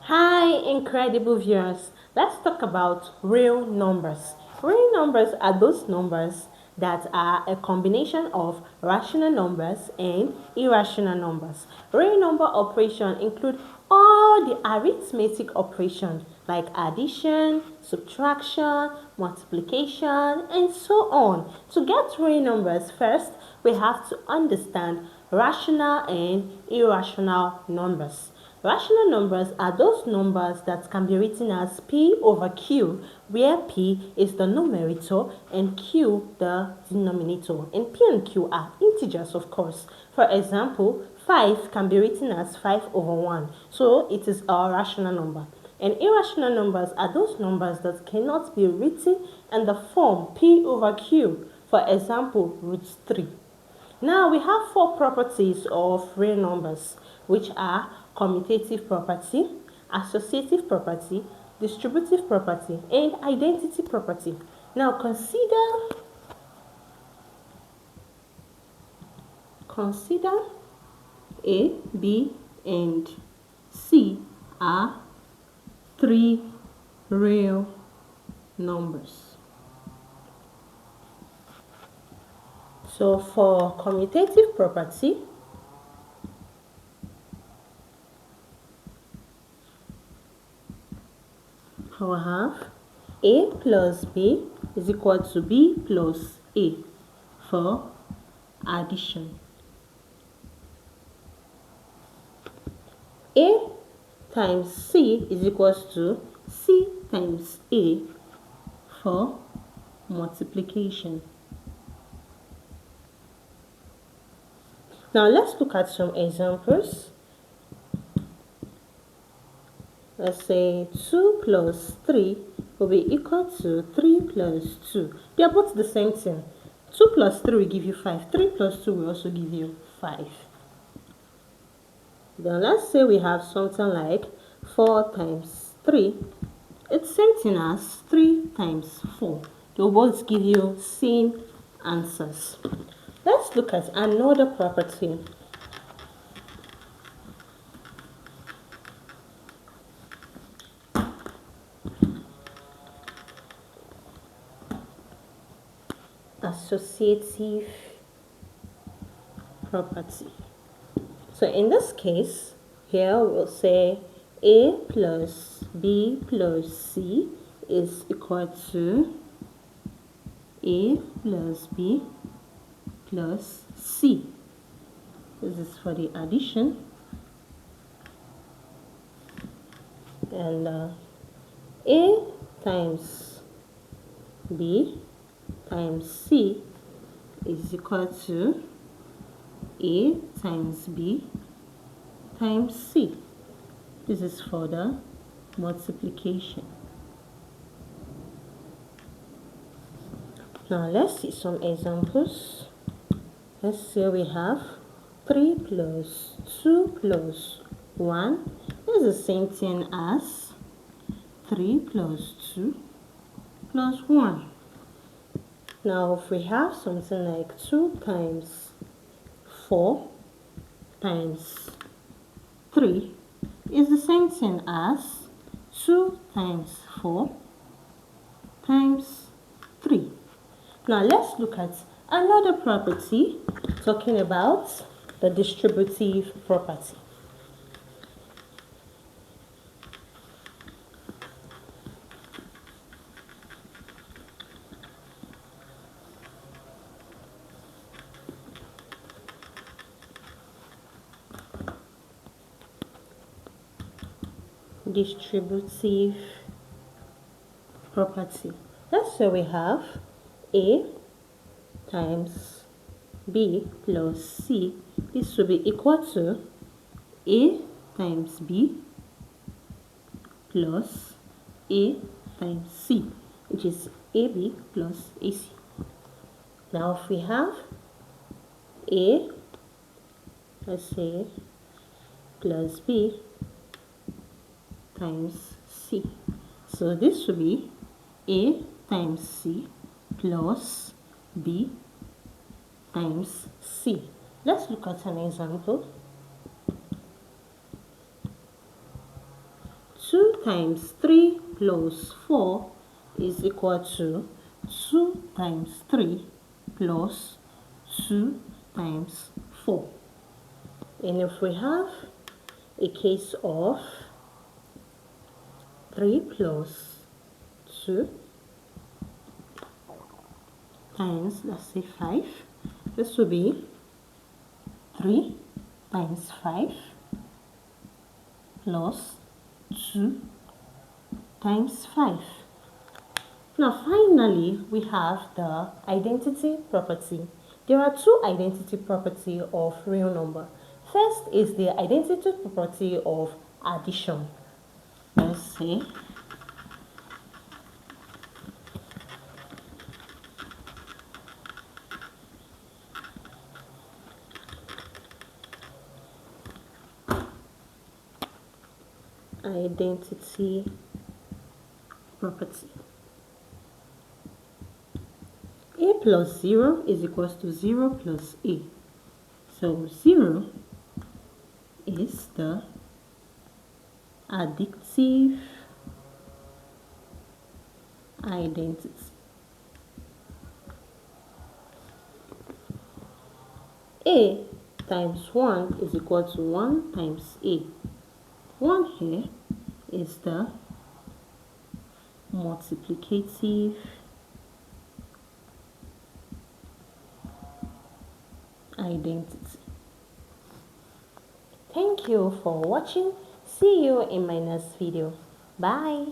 Hi, incredible viewers. Let's talk about real numbers. Real numbers are those numbers that are a combination of rational numbers and irrational numbers. Real number operations include all the arithmetic operations like addition, subtraction, multiplication, and so on. To get real numbers, first we have to understand rational and irrational numbers. Rational numbers are those numbers that can be written as P over Q, where P is the numerator and Q the denominator. And P and Q are integers, of course. For example, 5 can be written as 5 over 1, so it is a rational number. And irrational numbers are those numbers that cannot be written in the form P over Q. For example, root 3. Now we have four properties of real numbers, which are commutative property, associative property, distributive property, and identity property. Now consider A, B, and C are three real numbers. So for commutative property, I will have A plus B is equal to B plus A for addition. A times C is equals to C times A for multiplication. Now let's look at some examples. Let's say 2 plus 3 will be equal to 3 plus 2. They are both the same thing. 2 plus 3 will give you 5. 3 plus 2 will also give you 5. Then let's say we have something like 4 times 3. It's same thing as 3 times 4. They will both give you same answers. Let's look at another property. Associative property. So in this case, here we'll say A plus B plus C is equal to A plus B plus C. This is for the addition. And A times B times C is equal to A times B times C. This is for the multiplication. Now let's see some examples. Let's say we have 3 plus 2 plus 1 is the same thing as 3 plus 2 plus 1. Now if we have something like 2 times 4 times 3 is the same thing as 2 times 4 times 3. Now let's look at another property talking about the distributive property. Distributive property. Let's say we have A times B plus C. This will be equal to A times B plus A times C, which is AB plus AC. Now if we have A, let's say, plus B times C. So this will be A times C plus B times C. Let's look at an example. times 3 plus 4 is equal to 2 times 3 plus 2 times 4. And if we have a case of 3 plus 2 times, let's say 5, this will be 3 times 5 plus 2 times 5. Now finally, we have the identity property. There are two identity properties of real number. First is the identity property of addition. Let's say identity property. A plus 0 is equals to 0 plus A. So 0 is the additive identity. A times 1 is equal to 1 times A. 1 here is the multiplicative identity. Thank you for watching. See you in my next video. Bye.